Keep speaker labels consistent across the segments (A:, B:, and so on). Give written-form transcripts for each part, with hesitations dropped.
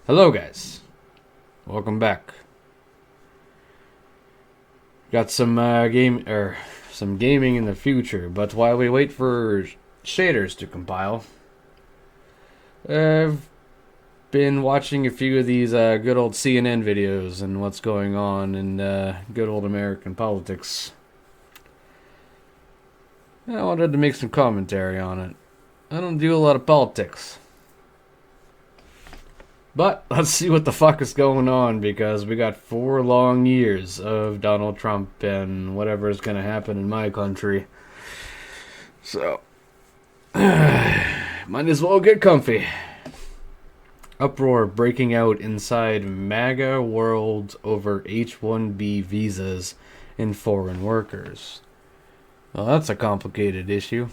A: Hello, guys. Welcome back. Got some some gaming in the future, but while we wait for shaders to compile, I've been watching a few of these good old CNN videos and what's going on in good old American politics. I wanted to make some commentary on it. I don't do a lot of politics. But let's see what the fuck is going on, because we got 4 long years of Donald Trump and whatever is going to happen in my country. So, might as well get comfy. Uproar breaking out inside MAGA world over H-1B visas and foreign workers. Well, that's a complicated issue.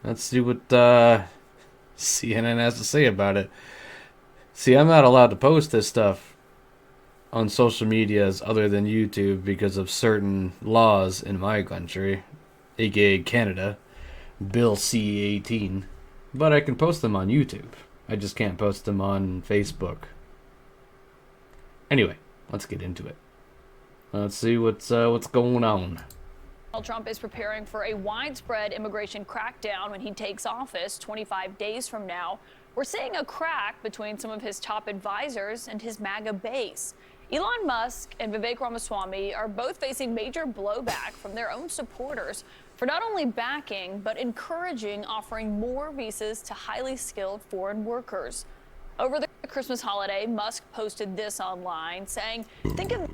A: Let's see what CNN has to say about it. See, I'm not allowed to post this stuff on social medias other than YouTube because of certain laws in my country, aka Canada, Bill C-18. But I can post them on YouTube. I just can't post them on Facebook. Anyway, let's get into it. Let's see what's going on.
B: Donald Trump is preparing for a widespread immigration crackdown when he takes office 25 days from now. We're seeing a crack between some of his top advisors and his MAGA base. Elon Musk and Vivek Ramaswamy are both facing major blowback from their own supporters for not only backing, but encouraging offering more visas to highly skilled foreign workers. Over the Christmas holiday, Musk posted this online saying, think of...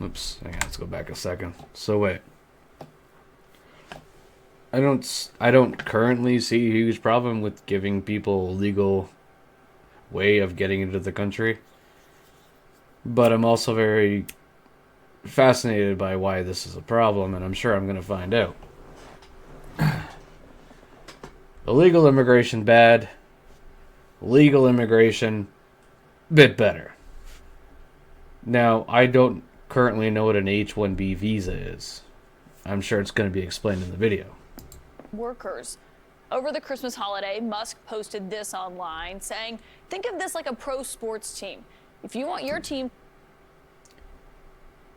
A: Oops, hang on, let's go back a second. So wait. I don't currently see a huge problem with giving people a legal way of getting into the country. But I'm also very fascinated by why this is a problem, and I'm sure I'm going to find out. Illegal immigration bad. Legal immigration bit better. Now, I don't currently know what an H-1B visa is. I'm sure it's going to be explained in the video.
B: Workers. Over the Christmas holiday, Musk posted this online saying, think of this like a pro sports team. If you want your team...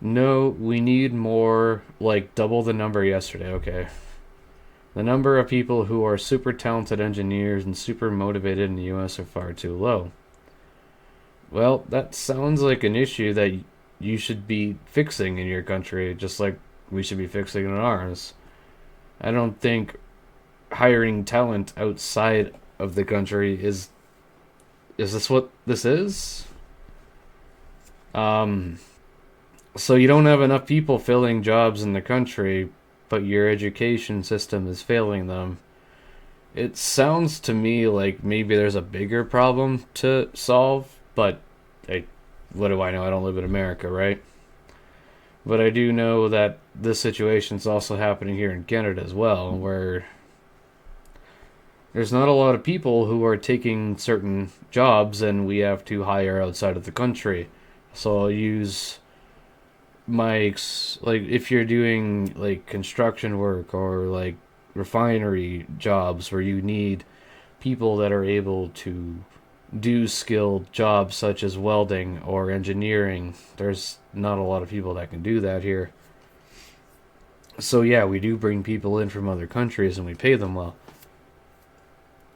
A: No, we need more, like double the number yesterday, okay. The number of people who are super talented engineers and super motivated in the US are far too low. Well, that sounds like an issue that you should be fixing in your country, just like we should be fixing in ours. I don't think hiring talent outside of the country is this what this is? So you don't have enough people filling jobs in the country, but your education system is failing them. It sounds to me like maybe there's a bigger problem to solve, but what do I know? I don't live in America, right? But I do know that this situation is also happening here in Canada as well, where there's not a lot of people who are taking certain jobs and we have to hire outside of the country. So I'll use like if you're doing like construction work or like refinery jobs where you need people that are able to do skilled jobs such as welding or engineering, there's not a lot of people that can do that here. So yeah, we do bring people in from other countries and we pay them well,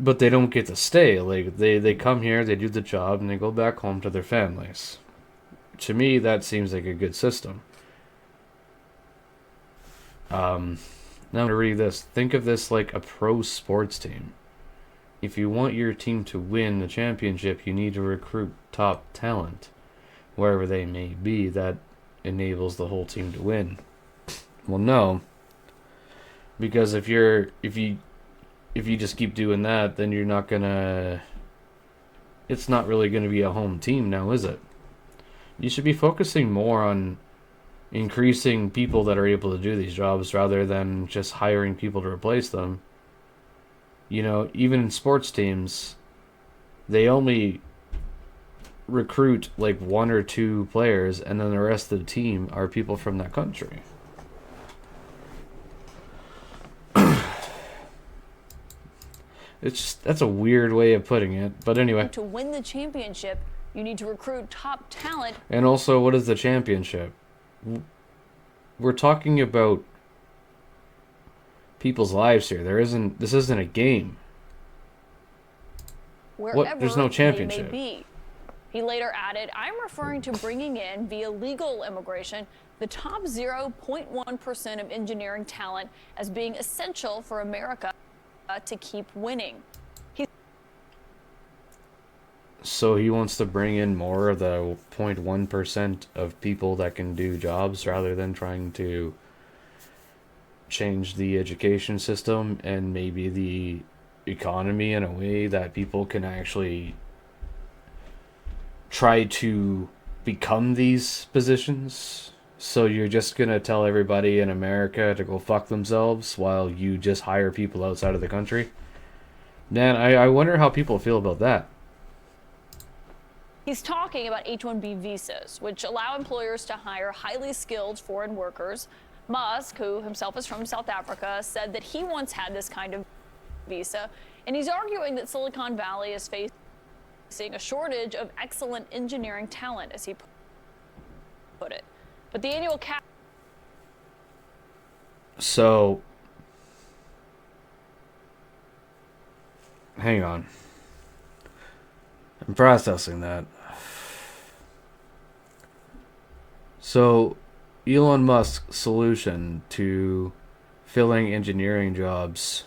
A: but they don't get to stay. Like they come here, they do the job, and they go back home to their families. To me, that seems like a good system. Now I'm going to read this. Think of this like a pro sports team. If you want your team to win the championship, you need to recruit top talent, wherever they may be, that enables the whole team to win. Well, no, because if you just keep doing that, then you're not gonna. It's not really gonna be a home team now, is it? You should be focusing more on increasing people that are able to do these jobs rather than just hiring people to replace them. You know, even in sports teams, they only recruit like 1 or 2 players, and then the rest of the team are people from that country. It's just, that's a weird way of putting it. But anyway.
B: To win the championship, you need to recruit top talent.
A: And also, what is the championship? We're talking about people's lives here. This isn't a game.
B: Wherever
A: There's no championship.
B: They may be. He later added, I'm referring to bringing in, via legal immigration, the top 0.1% of engineering talent as being essential for America to keep winning.
A: So he wants to bring in more of the 0.1% of people that can do jobs rather than trying to change the education system and maybe the economy in a way that people can actually try to become these positions. So you're just going to tell everybody in America to go fuck themselves while you just hire people outside of the country? Man, I wonder how people feel about that.
B: He's talking about H-1B visas, which allow employers to hire highly skilled foreign workers. Musk, who himself is from South Africa, said that he once had this kind of visa, and he's arguing that Silicon Valley is facing a shortage of excellent engineering talent, as he put it. But the annual cap.
A: So, hang on. I'm processing that. So, Elon Musk's solution to filling engineering jobs,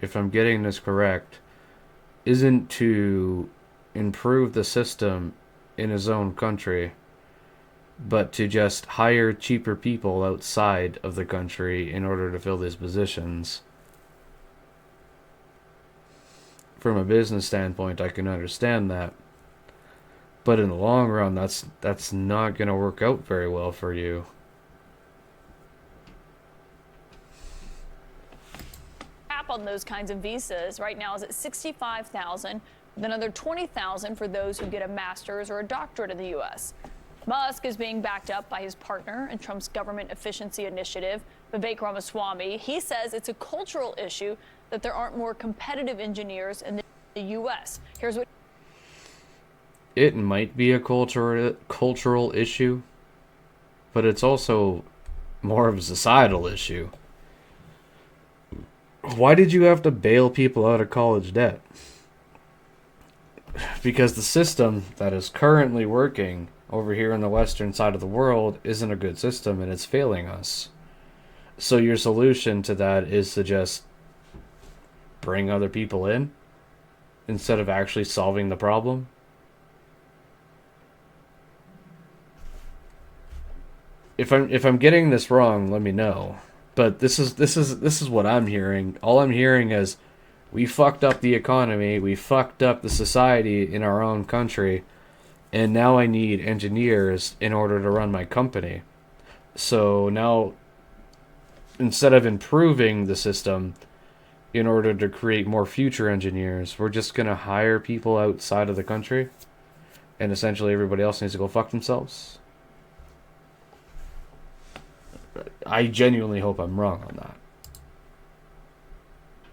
A: if I'm getting this correct, isn't to improve the system in his own country, but to just hire cheaper people outside of the country in order to fill these positions. From a business standpoint, I can understand that. But in the long run, that's not going to work out very well for you.
B: Cap on those kinds of visas right now is at $65,000, with another $20,000 for those who get a master's or a doctorate in the U.S. Musk is being backed up by his partner in Trump's government efficiency initiative, Vivek Ramaswamy. He says it's a cultural issue that there aren't more competitive engineers in the U.S. Here's what.
A: It might be a cultural issue, but it's also more of a societal issue. Why did you have to bail people out of college debt? Because the system that is currently working over here in the western side of the world isn't a good system and it's failing us. So your solution to that is to just bring other people in instead of actually solving the problem. If I'm getting this wrong, let me know. But this is what I'm hearing. All I'm hearing is we fucked up the economy, we fucked up the society in our own country, and now I need engineers in order to run my company. So now, instead of improving the system in order to create more future engineers, we're just going to hire people outside of the country, and essentially everybody else needs to go fuck themselves. I genuinely hope I'm wrong on that.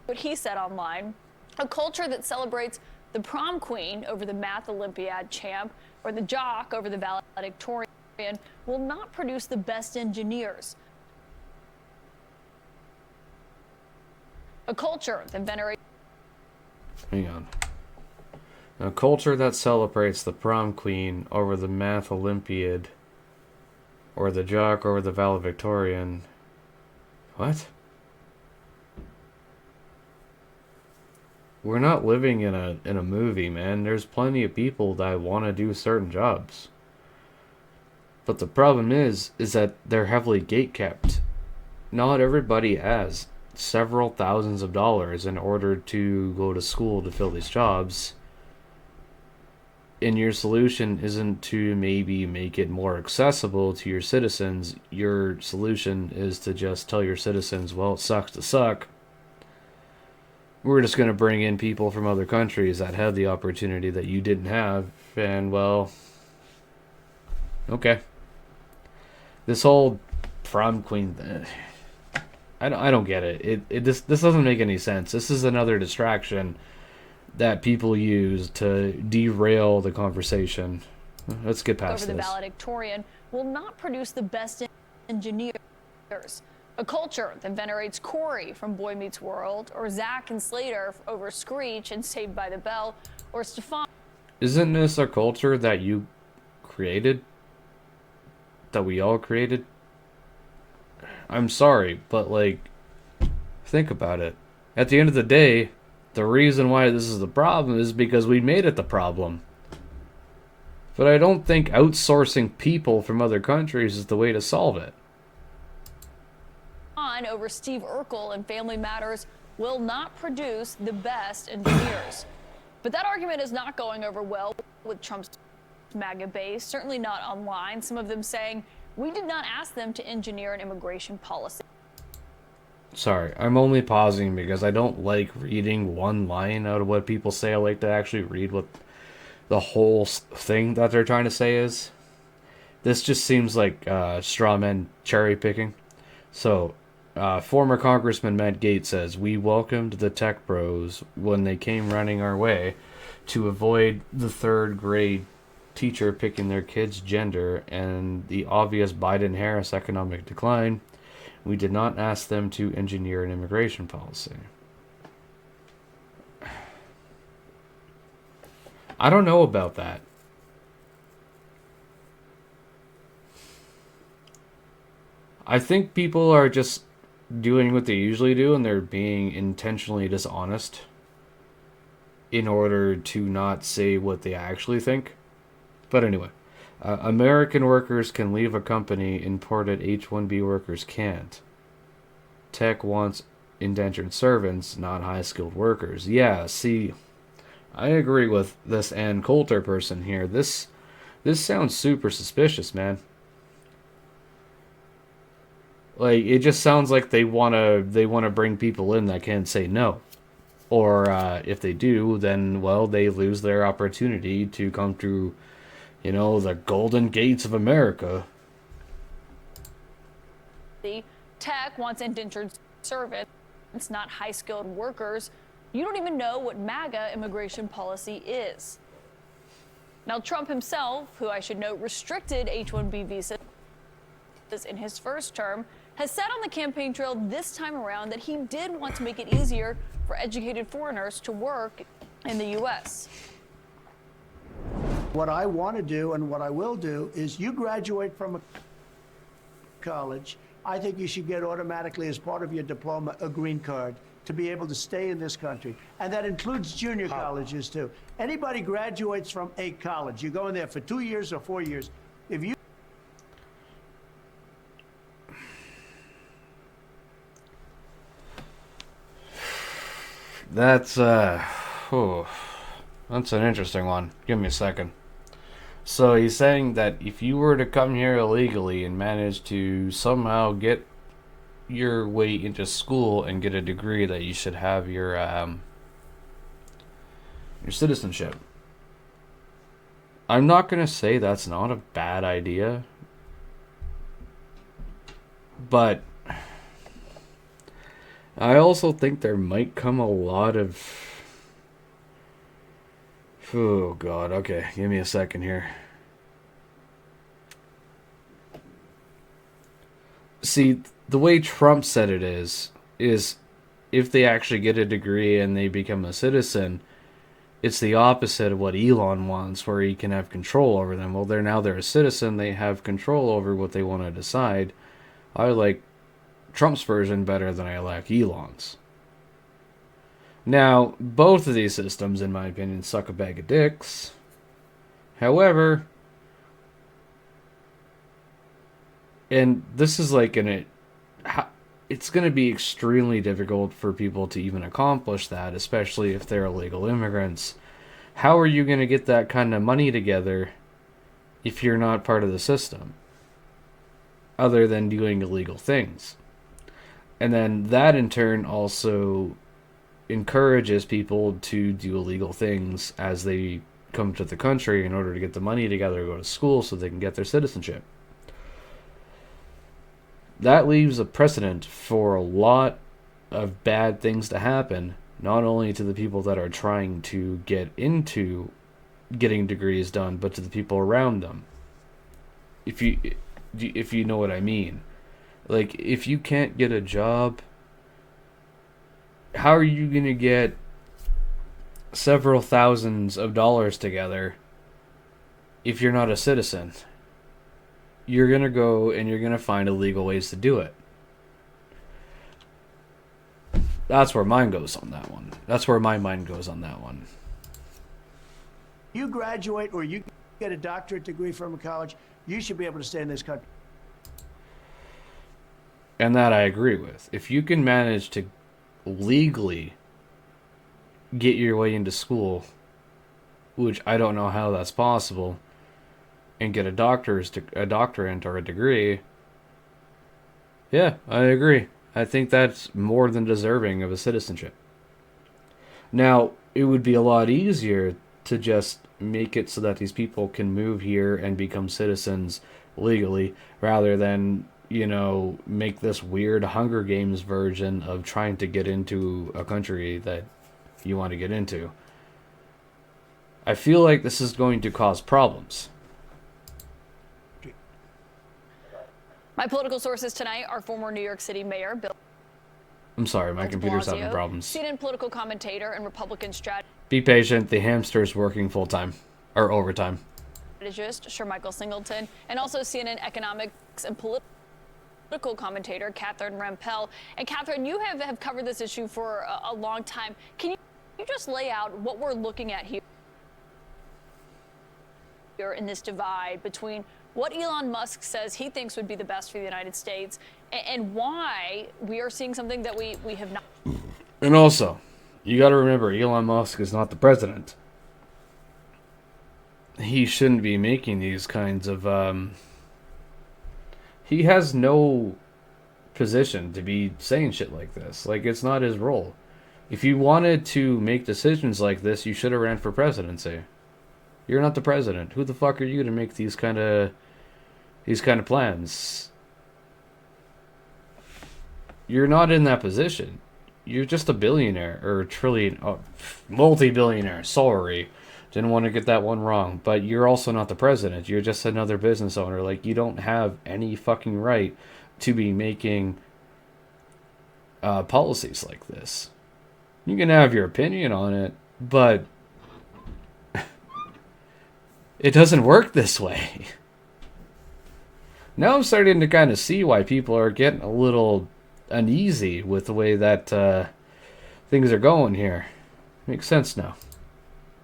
B: What he said online, a culture that celebrates the prom queen over the math Olympiad champ or the jock over the valedictorian will not produce the best engineers. A culture that venerates.
A: Hang on. A culture that celebrates the prom queen over the math Olympiad or the jock over the valedictorian. What? We're not living in a movie, man. There's plenty of people that want to do certain jobs. But the problem is that they're heavily gatekept. Not everybody has several thousands of dollars in order to go to school to fill these jobs. And your solution isn't to maybe make it more accessible to your citizens. Your solution is to just tell your citizens, well, it sucks to suck. We're just going to bring in people from other countries that have the opportunity that you didn't have. And, well, okay. This whole prom queen thing, I don't get it. This doesn't make any sense. This is another distraction that people use to derail the conversation. Let's get past
B: over the
A: this.
B: valedictorian will not produce the best engineers. A culture that venerates Corey from Boy Meets World, or Zach and Slater over Screech and Saved by the Bell, or Stefan.
A: Isn't this a culture that you created? That we all created? I'm sorry, but like, think about it. At the end of the day, the reason why this is the problem is because we made it the problem. But I don't think outsourcing people from other countries is the way to solve it.
B: Over Steve Urkel and Family Matters will not produce the best engineers. But that argument is not going over well with Trump's MAGA base, certainly not online. Some of them saying, we did not ask them to engineer an immigration policy.
A: Sorry, I'm only pausing because I don't like reading one line out of what people say. I like to actually read what the whole thing that they're trying to say is. This just seems like straw man cherry picking. So, former Congressman Matt Gaetz says, we welcomed the tech bros when they came running our way to avoid the third grade teacher picking their kid's gender and the obvious Biden-Harris economic decline. We did not ask them to engineer an immigration policy. I don't know about that. I think people are just doing what they usually do, and they're being intentionally dishonest in order to not say what they actually think. But anyway, American workers can leave a company, imported H-1B workers can't. Tech wants indentured servants, not high-skilled workers. Yeah, see, I agree with this Ann Coulter person here. This sounds super suspicious, man. Like, it just sounds like they wanna bring people in that can't say no. Or if they do, then, well, they lose their opportunity to come through, the golden gates of America.
B: The tech wants indentured servants, not high-skilled workers. You don't even know what MAGA immigration policy is. Now, Trump himself, who I should note restricted H-1B visas in his first term, has said on the campaign trail this time around that he did want to make it easier for educated foreigners to work in the U.S.
C: What I want to do and what I will do is you graduate from a college, I think you should get automatically as part of your diploma a green card to be able to stay in this country. And that includes junior colleges too. Anybody graduates from a college, you go in there for 2 years or 4 years. If you
A: That's that's an interesting one. Give me a second. So he's saying that if you were to come here illegally and manage to somehow get your way into school and get a degree, that you should have your citizenship. I'm not gonna say that's not a bad idea, but I also think there might come a lot of... Oh, God. Okay, give me a second here. See, the way Trump said it is if they actually get a degree and they become a citizen, it's the opposite of what Elon wants, where he can have control over them. Well, they're a citizen, they have control over what they want to decide. I like Trump's version better than I like Elon's. Now, both of these systems, in my opinion, suck a bag of dicks. However, and this is like it's going to be extremely difficult for people to even accomplish that, especially if they're illegal immigrants. How are you going to get that kind of money together if you're not part of the system, other than doing illegal things? And then that in turn also encourages people to do illegal things as they come to the country in order to get the money together to go to school so they can get their citizenship. That leaves a precedent for a lot of bad things to happen, not only to the people that are trying to get into getting degrees done, but to the people around them. If you know what I mean. Like, if you can't get a job, how are you going to get several thousands of dollars together if you're not a citizen? You're going to go and you're going to find illegal ways to do it. That's where mine goes on that one. That's where my mind goes on that one.
C: You graduate or you get a doctorate degree from a college, you should be able to stay in this country.
A: And that I agree with. If you can manage to legally get your way into school, which I don't know how that's possible, and get a doctorate or a degree, yeah, I agree. I think that's more than deserving of a citizenship. Now, it would be a lot easier to just make it so that these people can move here and become citizens legally, rather than, you know, make this weird Hunger Games version of trying to get into a country that you want to get into. I feel like this is going to cause problems.
B: My political sources tonight are former New York City Mayor Bill.
A: I'm sorry, my computer's having
B: Blasio,
A: problems.
B: CNN political commentator and Republican
A: Be patient, the hamster's working full-time. Or overtime.
B: strategist Shermichael Singleton, and also CNN economics and political commentator Catherine Rampell. And Catherine, you have covered this issue for a long time. Can you just lay out what we're looking at here in this divide between what Elon Musk says he thinks would be the best for the United States and why we are seeing something that we have not?
A: And also, you got to remember, Elon Musk is not the president. He shouldn't be making these kinds of, he has no position to be saying shit like this. Like, it's not his role. If you wanted to make decisions like this, you should have ran for presidency. You're not the president. Who the fuck are you to make these kind of plans? You're not in that position. You're just a billionaire or multi-billionaire. Sorry. Didn't want to get that one wrong. But you're also not the president. You're just another business owner. Like, you don't have any fucking right to be making policies like this. You can have your opinion on it, but it doesn't work this way. Now I'm starting to kind of see why people are getting a little uneasy with the way that things are going here. Makes sense now.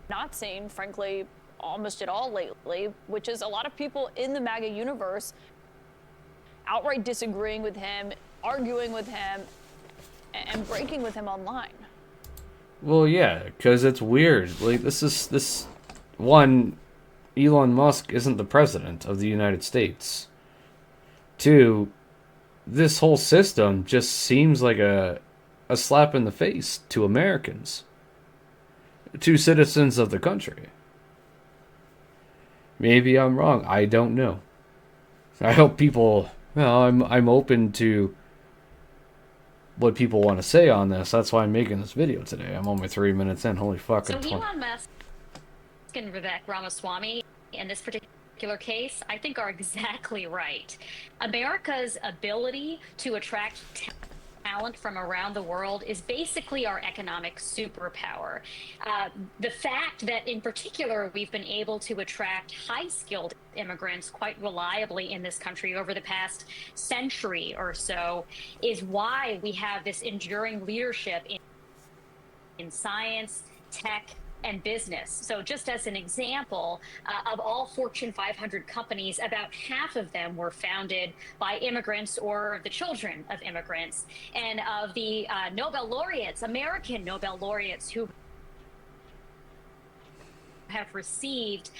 B: Not seen, frankly, almost at all lately, which is a lot of people in the MAGA universe outright disagreeing with him, arguing with him, and breaking with him online.
A: Well, yeah, because it's weird. Like, this one, Elon Musk isn't the president of the United States. Two, this whole system just seems like a slap in the face to Americans, to citizens of the country. Maybe I'm wrong. I don't know. I hope people. Well, I'm open to what people want to say on this. That's why I'm making this video today. I'm only 3 minutes in. Holy fucking.
D: So Elon Musk and Vivek Ramaswamy in this particular case, I think, are exactly right. America's ability to attract talent from around the world is basically our economic superpower. The fact that, in particular, we've been able to attract high-skilled immigrants quite reliably in this country over the past century or so is why we have this enduring leadership in science, tech, and business. So just as an example, of all Fortune 500 companies, about half of them were founded by immigrants or the children of immigrants. And of the Nobel laureates, American Nobel laureates who have received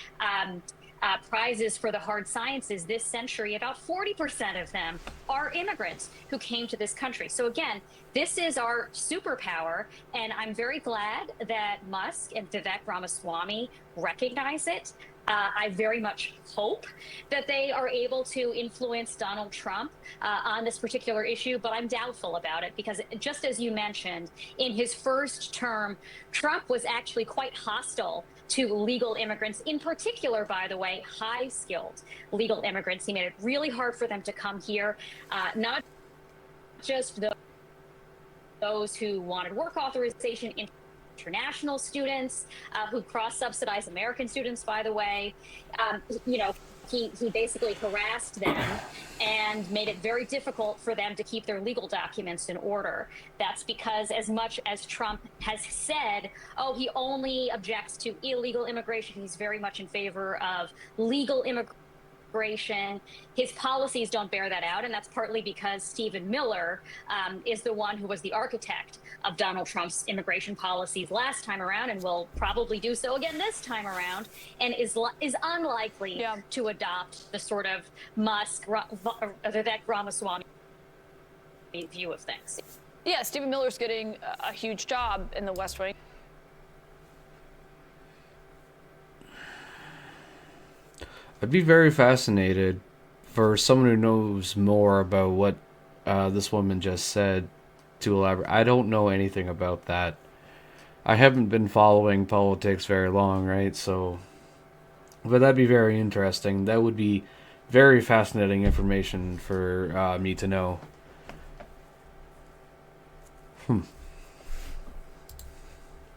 D: prizes for the hard sciences this century, about 40% of them are immigrants who came to this country. So again, this is our superpower, and I'm very glad that Musk and Vivek Ramaswamy recognize it. I very much hope that they are able to influence Donald Trump on this particular issue, but I'm doubtful about it because, just as you mentioned, in his first term, Trump was actually quite hostile to legal immigrants, in particular, by the way, high skilled legal immigrants. He made it really hard for them to come here, not just those who wanted work authorization, international students who cross-subsidize American students, by the way. You know, he basically harassed them and made it very difficult for them to keep their legal documents in order. That's because, as much as Trump has said, oh, he only objects to illegal immigration, he's very much in favor of legal immigration. His policies don't bear that out, and that's partly because Stephen Miller is the one who was the architect of Donald Trump's immigration policies last time around, and will probably do so again this time around, and is unlikely to adopt the sort of Vivek Ramaswamy view of things.
B: Yeah, Stephen Miller's getting a huge job in the West Wing.
A: I'd be very fascinated for someone who knows more about what this woman just said to elaborate. I don't know anything about that. I haven't been following politics very long, right? So, but that'd be very interesting. That would be very fascinating information for me to know.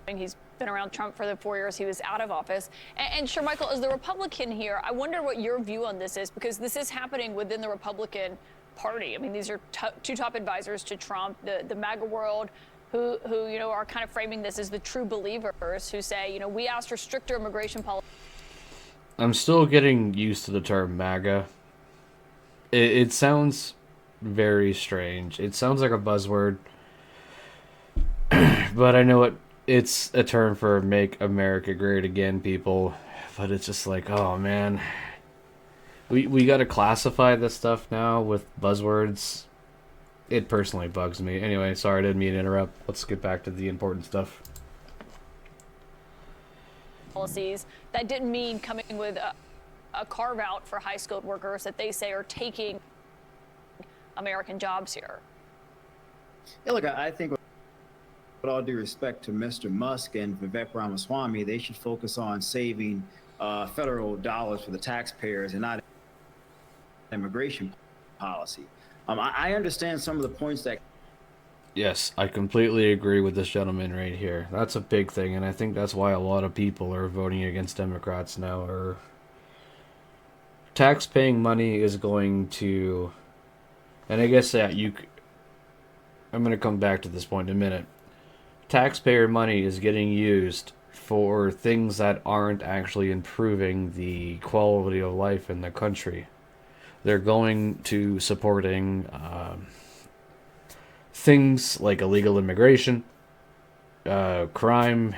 B: He's been around Trump for the 4 years he was out of office. And sure, Michael, as the Republican here, I wonder what your view on this is, because this is happening within the Republican Party. I mean, these are two top advisors to Trump, the MAGA world, who you know, are kind of framing this as the true believers, who say, you know, we asked for stricter immigration policy.
A: I'm still getting used to the term MAGA. It sounds very strange. It sounds like a buzzword, but I know it's a term for Make America Great Again, people. But it's just like, oh man, we got to classify this stuff now with buzzwords. It personally bugs me. Anyway, sorry, I didn't mean to interrupt. Let's get back to the important stuff.
B: Policies that didn't mean coming with a carve out for high skilled workers that they say are taking American jobs here.
E: Yeah, look, I think, with all due respect to Mr. Musk and Vivek Ramaswamy, they should focus on saving federal dollars for the taxpayers and not immigration policy. I understand some of the points that.
A: Yes, I completely agree with this gentleman right here. That's a big thing, and I think that's why a lot of people are voting against Democrats now. Or tax-paying money is going to, and I guess that I'm going to come back to this point in a minute. Taxpayer money is getting used for things that aren't actually improving the quality of life in the country. They're going to supporting things like illegal immigration, crime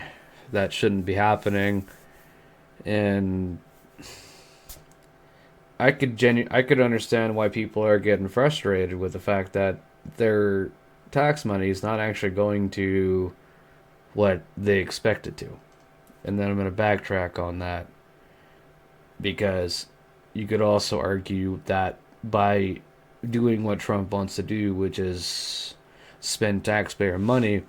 A: that shouldn't be happening, and I could understand why people are getting frustrated with the fact that their tax money is not actually going to what they expect it to. And then I'm going to backtrack on that, because you could also argue that by doing what Trump wants to do, which is spend taxpayer money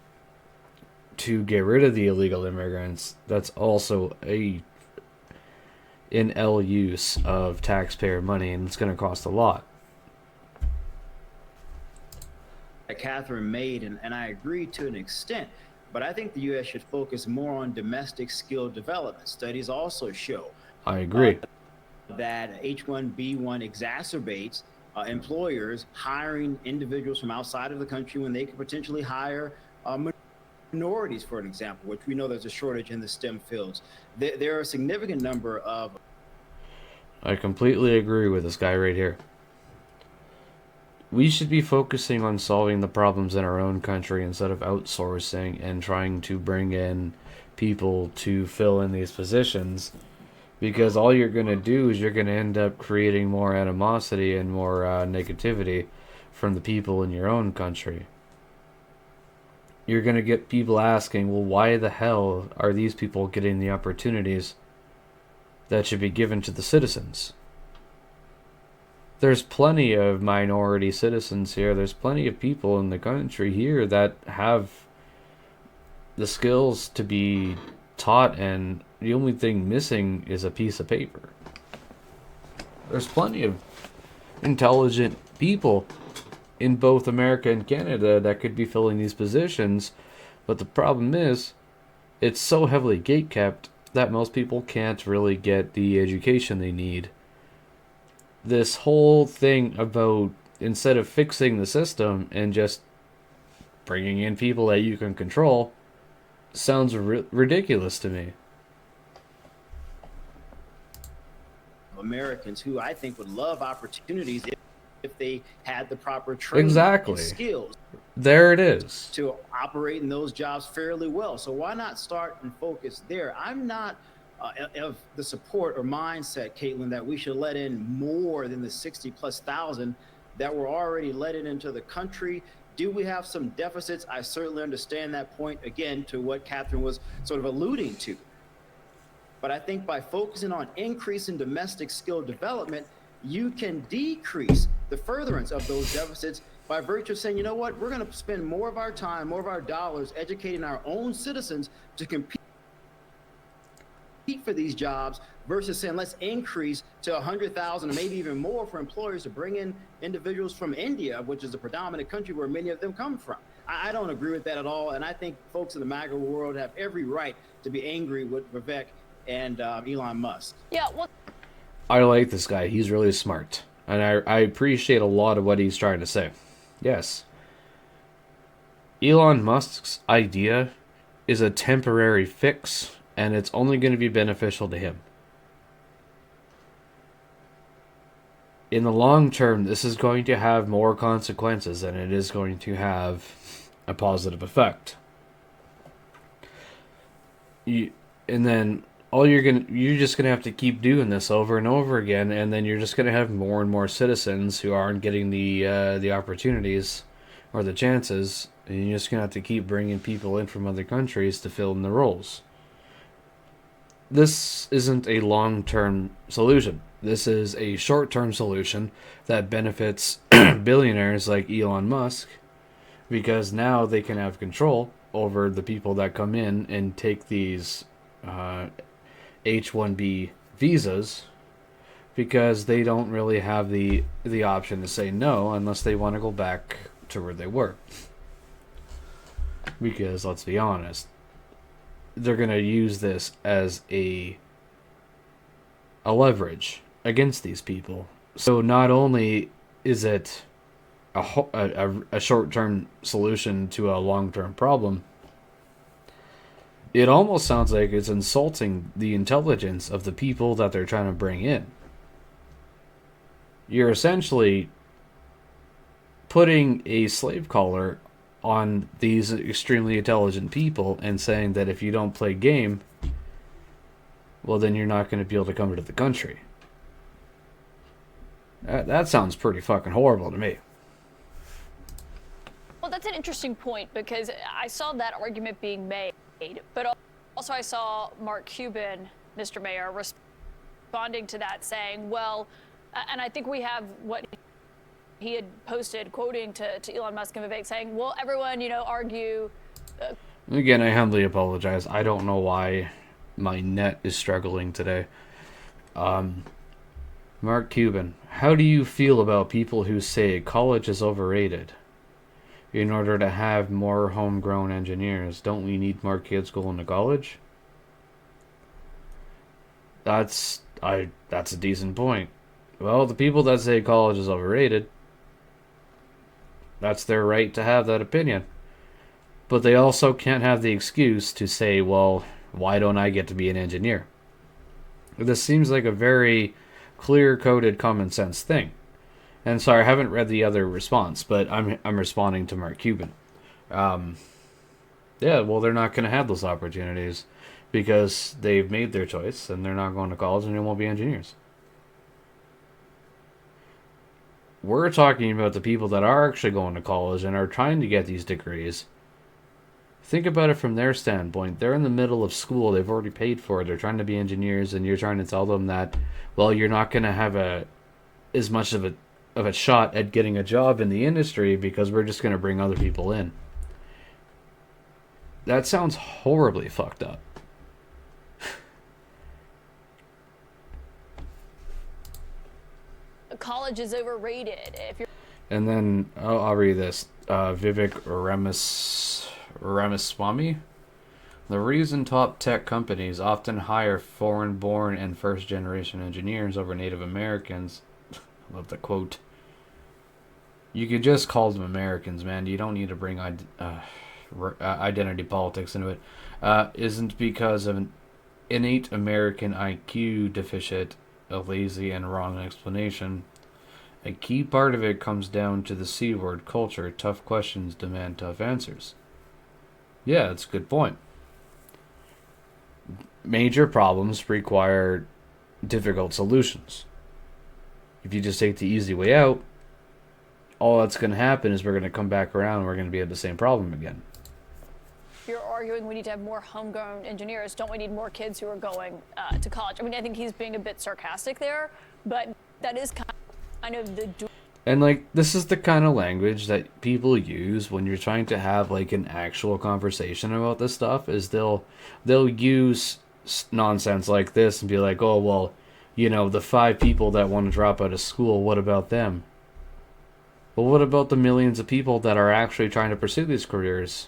A: to get rid of the illegal immigrants, that's also an ill use of taxpayer money, and it's going to cost a lot.
E: Catherine made, and I agree to an extent, but I think the U.S. should focus more on domestic skill development. Studies also show
A: I agree
E: that H-1B1 exacerbates employers hiring individuals from outside of the country when they could potentially hire minorities, for an example, which we know there's a shortage in the STEM fields. There are a significant number of.
A: I completely agree with this guy right here. We should be focusing on solving the problems in our own country instead of outsourcing and trying to bring in people to fill in these positions, because all you're going to do is you're going to end up creating more animosity and more negativity from the people in your own country. You're going to get people asking, well, why the hell are these people getting the opportunities that should be given to the citizens. There's plenty of minority citizens here. There's plenty of people in the country here that have the skills to be taught, and the only thing missing is a piece of paper. There's plenty of intelligent people in both America and Canada that could be filling these positions, but the problem is it's so heavily gatekept that most people can't really get the education they need. This whole thing about, instead of fixing the system and just bringing in people that you can control, sounds ridiculous to me.
E: Americans who I think would love opportunities if they had the proper training
A: Exactly.
E: and skills
A: There it is.
E: to operate in those jobs fairly well. So why not start and focus there? I'm not of the support or mindset, Caitlin, that we should let in more than the 60,000+ that were already let into the country. Do we have some deficits? I certainly understand that point, again, to what Catherine was sort of alluding to. But I think by focusing on increasing domestic skill development, you can decrease the furtherance of those deficits by virtue of saying, you know what, we're going to spend more of our time, more of our dollars educating our own citizens to compete for these jobs versus saying, let's increase to 100,000 or maybe even more for employers to bring in individuals from India, which is the predominant country where many of them come from. I don't agree with that at all. And I think folks in the MAGA world have every right to be angry with Vivek and Elon Musk.
B: Yeah, well,
A: I like this guy. He's really smart. And I appreciate a lot of what he's trying to say. Yes. Elon Musk's idea is a temporary fix, and it's only going to be beneficial to him. In the long term, this is going to have more consequences than it is going to have a positive effect. And then you're just gonna have to keep doing this over and over again, and then you're just gonna have more and more citizens who aren't getting the opportunities or the chances, and you're just gonna have to keep bringing people in from other countries to fill in the roles. This isn't a long-term solution. This is a short-term solution that benefits billionaires like Elon Musk, because now they can have control over the people that come in and take these H-1B visas, because they don't really have the option to say no unless they want to go back to where they were. Because let's be honest, they're going to use this as a leverage against these people. So not only is it a short-term solution to a long-term problem, it almost sounds like it's insulting the intelligence of the people that they're trying to bring in. You're essentially putting a slave collar on these extremely intelligent people and saying that if you don't play game, well, then you're not going to be able to come into the country. That sounds pretty fucking horrible to me.
B: well, that's an interesting point, because I saw that argument being made, but also I saw Mark Cuban, Mr. Mayor, responding to that, saying, well, and I think we have what he had posted, quoting to Elon Musk and Vivek, saying, well, everyone, argue.
A: Again, I humbly apologize. I don't know why my net is struggling today. Mark Cuban, how do you feel about people who say college is overrated? In order to have more homegrown engineers, don't we need more kids going to college? That's a decent point. Well, the people that say college is overrated, that's their right to have that opinion. But they also can't have the excuse to say, well, why don't I get to be an engineer? This seems like a very clear-coded common sense thing. And sorry, I haven't read the other response, but I'm responding to Mark Cuban. Yeah, well, they're not going to have those opportunities because they've made their choice and they're not going to college and they won't be engineers. We're talking about the people that are actually going to college and are trying to get these degrees. Think about it from their standpoint. They're in the middle of school. They've already paid for it. They're trying to be engineers, and you're trying to tell them that, well, you're not going to have as much of a shot at getting a job in the industry because we're just going to bring other people in. That sounds horribly fucked up.
B: College is overrated. If you're
A: And then I'll read this. Vivek Ramaswamy. The reason top tech companies often hire foreign-born and first-generation engineers over Native Americans. I love the quote. You could just call them Americans, man. You don't need to bring identity politics into it. Isn't because of an innate American IQ deficit, a lazy and wrong explanation. A key part of it comes down to the C word culture. Tough questions demand tough answers. Yeah, that's a good point. Major problems require difficult solutions. If you just take the easy way out, all that's going to happen is we're going to come back around and we're going to be at the same problem again.
B: You're arguing we need to have more homegrown engineers. Don't we need more kids who are going to college? I mean, I think he's being a bit sarcastic there, but that is kind of the...
A: And, like, this is the kind of language that people use when you're trying to have, like, an actual conversation about this stuff, is they'll use nonsense like this and be like, oh, well, you know, the 5 people that want to drop out of school, what about them? Well, what about the millions of people that are actually trying to pursue these careers?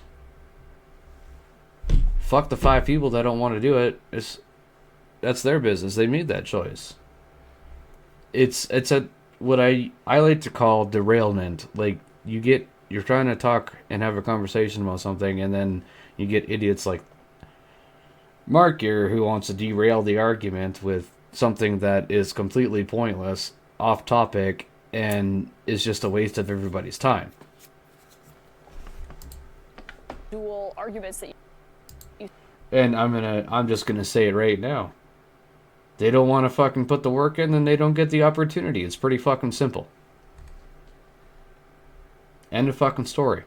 A: Fuck the 5 people that don't want to do it. That's their business. They made that choice. It's a what I like to call derailment. Like, you're trying to talk and have a conversation about something, and then you get idiots like Mark here who wants to derail the argument with something that is completely pointless, off topic, and is just a waste of everybody's time.
B: Dual arguments that you...
A: And I'm just gonna say it right now. They don't want to fucking put the work in, then they don't get the opportunity. It's pretty fucking simple. End of fucking story.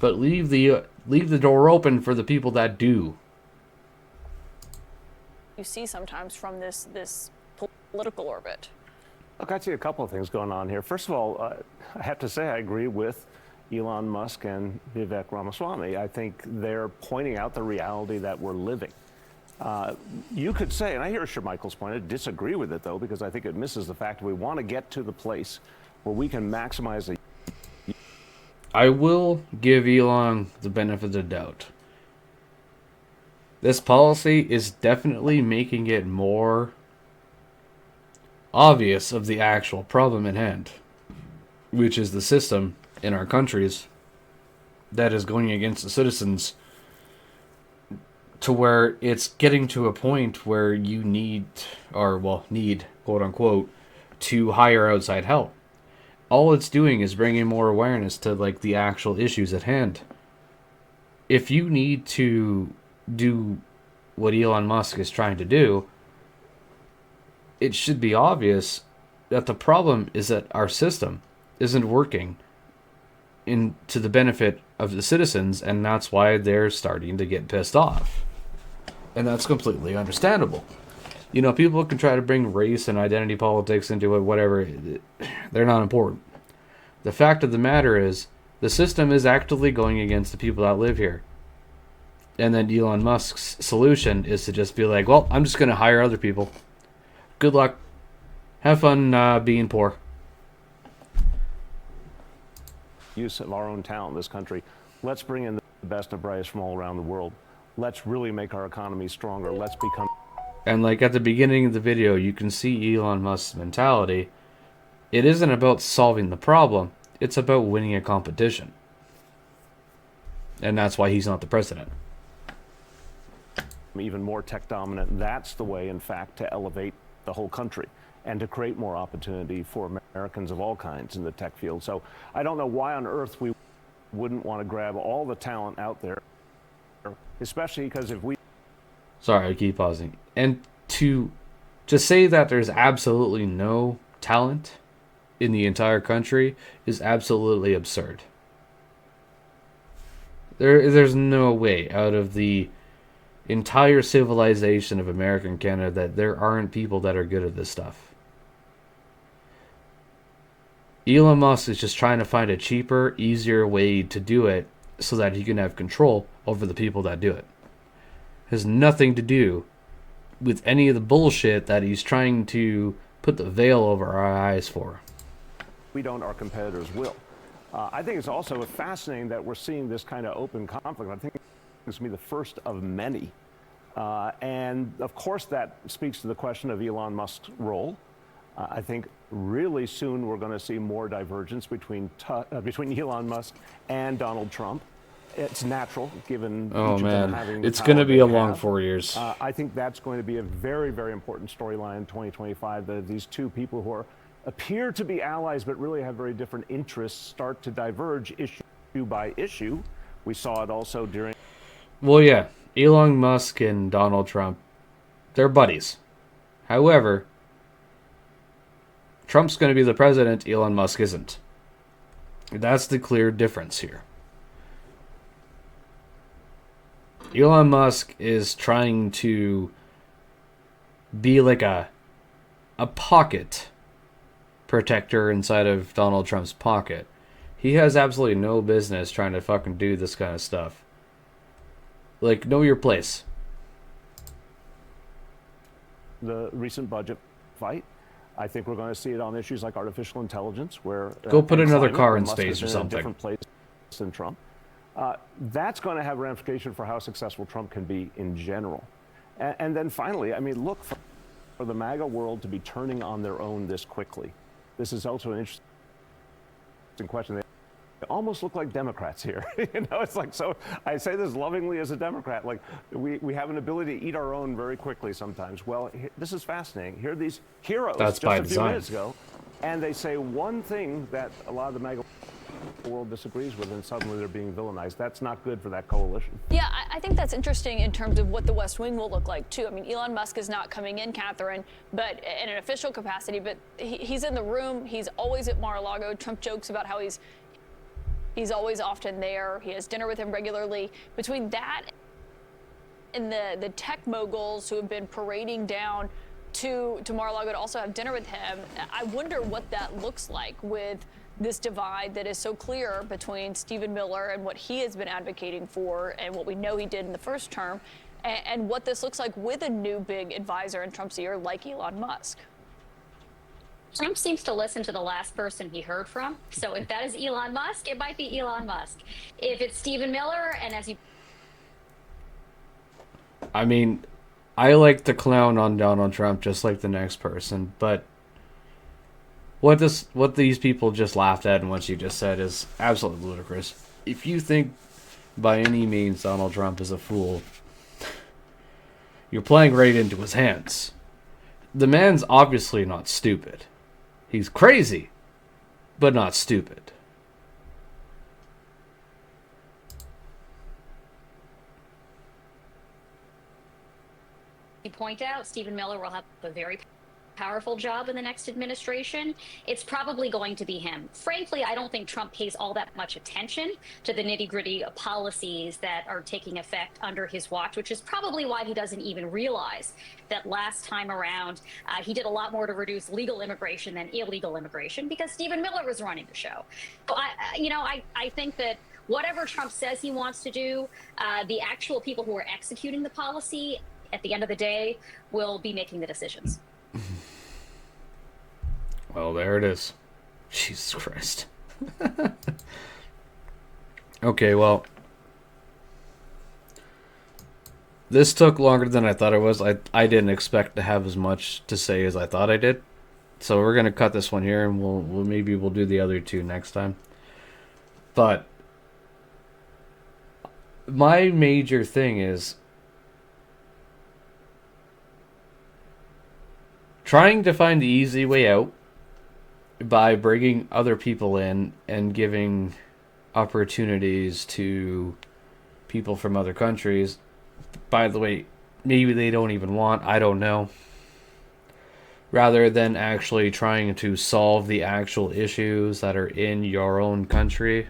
A: But leave the door open for the people that do.
B: You see sometimes from this political orbit.
F: Look, I see a couple of things going on here. First of all, I have to say I agree with Elon Musk and Vivek Ramaswamy. I think they're pointing out the reality that we're living. You could say, and I hear Shermichael's point, I disagree with it, though, because I think it misses the fact that we want to get to the place where we can maximize the...
A: I will give Elon the benefit of the doubt. This policy is definitely making it more obvious of the actual problem at hand, which is the system in our countries that is going against the citizens, to where it's getting to a point where you need, quote unquote, to hire outside help. All it's doing is bringing more awareness to, like, the actual issues at hand. If you need to do what Elon Musk is trying to do, it should be obvious that the problem is that our system isn't working to the benefit of the citizens, and that's why they're starting to get pissed off. And that's completely understandable. You know, people can try to bring race and identity politics into it, whatever. They're not important. The fact of the matter is, the system is actively going against the people that live here. And then Elon Musk's solution is to just be like, well, I'm just going to hire other people. Good luck. Have fun being poor.
F: Use of our own talent in this country. Let's bring in the best and brightest from all around the world. Let's really make our economy stronger. Let's become...
A: And like at the beginning of the video, you can see Elon Musk's mentality. It isn't about solving the problem. It's about winning a competition. And that's why he's not the president.
F: Even more tech dominant. That's the way, in fact, to elevate the whole country and to create more opportunity for Americans of all kinds in the tech field. So I don't know why on earth we wouldn't want to grab all the talent out there, especially because if we...
A: Sorry, I keep pausing. And to say that there's absolutely no talent in the entire country is absolutely absurd. There's no way out of the entire civilization of America and Canada that there aren't people that are good at this stuff. Elon Musk is just trying to find a cheaper, easier way to do it so that he can have control over the people that do it. It has nothing to do with any of the bullshit that he's trying to put the veil over our eyes for.
F: We don't, our competitors will. I think it's also fascinating that we're seeing this kind of open conflict. I think it's going to be the first of many. And of course, that speaks to the question of Elon Musk's role. I think really soon we're going to see more divergence between Elon Musk and Donald Trump. It's natural, given
A: Oh
F: each of them
A: man,
F: having the
A: it's going to
F: power
A: be
F: they
A: a long
F: have.
A: 4 years.
F: I think that's going to be a very, very important storyline in 2025, that these two people who appear to be allies but really have very different interests start to diverge issue by issue. We saw it also during...
A: Well, yeah, Elon Musk and Donald Trump, they're buddies. However, Trump's going to be the president, Elon Musk isn't. That's the clear difference here. Elon Musk is trying to be like a pocket protector inside of Donald Trump's pocket. He has absolutely no business trying to fucking do this kind of stuff. Like, know your place.
F: the recent budget fight. I think we're going to see it on issues like artificial intelligence, where
A: Go put
F: and
A: another
F: climate,
A: car
F: where
A: in
F: Musk
A: space
F: has
A: or
F: been in a
A: something.
F: different place than Trump. That's going to have ramification for how successful Trump can be in general. And then finally, I mean, look, for the MAGA world to be turning on their own this quickly, this is also an interesting question. They almost look like Democrats here. You know, it's like, so I say this lovingly as a Democrat, like we have an ability to eat our own very quickly sometimes. Well, this is fascinating. Here are these heroes
A: That's
F: just
A: by
F: a few
A: design.
F: minutes ago, and they say one thing that a lot of the MAGA world disagrees with, and suddenly they're being villainized. That's not good for that coalition.
B: Yeah, I think that's interesting in terms of what the West Wing will look like, too. I mean, Elon Musk is not coming in, Catherine, but in an official capacity, but he's in the room. He's always at Mar-a-Lago. Trump jokes about how he's always often there. He has dinner with him regularly. Between that and the tech moguls who have been parading down to Mar-a-Lago to also have dinner with him, I wonder what that looks like with this divide that is so clear between Stephen Miller and what he has been advocating for and what we know he did in the first term, and what this looks like with a new big advisor in Trump's ear like Elon Musk.
D: Trump seems to listen to the last person he heard from. So if that is Elon Musk, it might be Elon Musk. If it's Stephen Miller, and as you...
A: I mean, I like to clown on Donald Trump just like the next person, but what these people just laughed at and what you just said is absolutely ludicrous. If you think by any means Donald Trump is a fool, you're playing right into his hands. The man's obviously not stupid. He's crazy, but not stupid.
D: You point out, Stephen Miller will have a very powerful job in the next administration. It's probably going to be him. Frankly, I don't think Trump pays all that much attention to the nitty-gritty policies that are taking effect under his watch, which is probably why he doesn't even realize that last time around he did a lot more to reduce legal immigration than illegal immigration because Stephen Miller was running the show. So I think that whatever Trump says he wants to do, the actual people who are executing the policy at the end of the day will be making the decisions.
A: Well, there it is. Jesus Christ. Okay, well, this took longer than I thought it was. I didn't expect to have as much to say as I thought I did. So we're gonna cut this one here, and we'll do the other two next time. But my major thing is trying to find the easy way out by bringing other people in and giving opportunities to people from other countries. By the way, maybe they don't even want, I don't know. Rather than actually trying to solve the actual issues that are in your own country.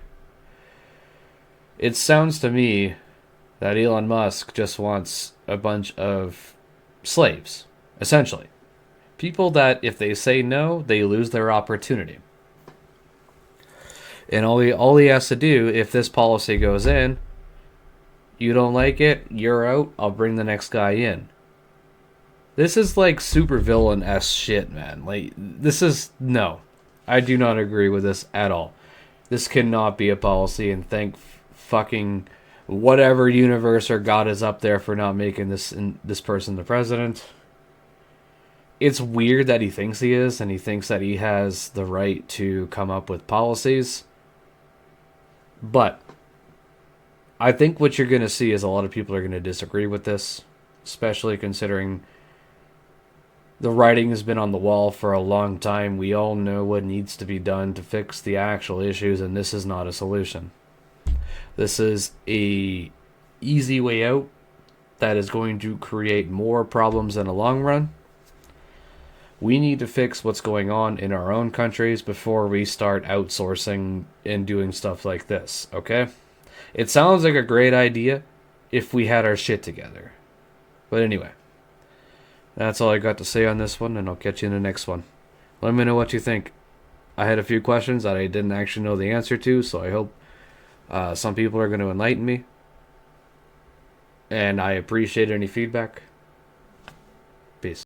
A: It sounds to me that Elon Musk just wants a bunch of slaves, essentially. People that, if they say no, they lose their opportunity. And all he has to do, if this policy goes in, you don't like it, you're out, I'll bring the next guy in. This is like supervillain-esque shit, man. Like, this is, no. I do not agree with this at all. This cannot be a policy, and thank fucking whatever universe or God is up there for not making this person the president. It's weird that he thinks he is, and he thinks that he has the right to come up with policies. But I think what you're going to see is a lot of people are going to disagree with this, especially considering the writing has been on the wall for a long time. We all know what needs to be done to fix the actual issues, and this is not a solution. This is a easy way out that is going to create more problems in the long run. We need to fix what's going on in our own countries before we start outsourcing and doing stuff like this, okay? It sounds like a great idea if we had our shit together. But anyway, that's all I got to say on this one, and I'll catch you in the next one. Let me know what you think. I had a few questions that I didn't actually know the answer to, so I hope some people are going to enlighten me. And I appreciate any feedback.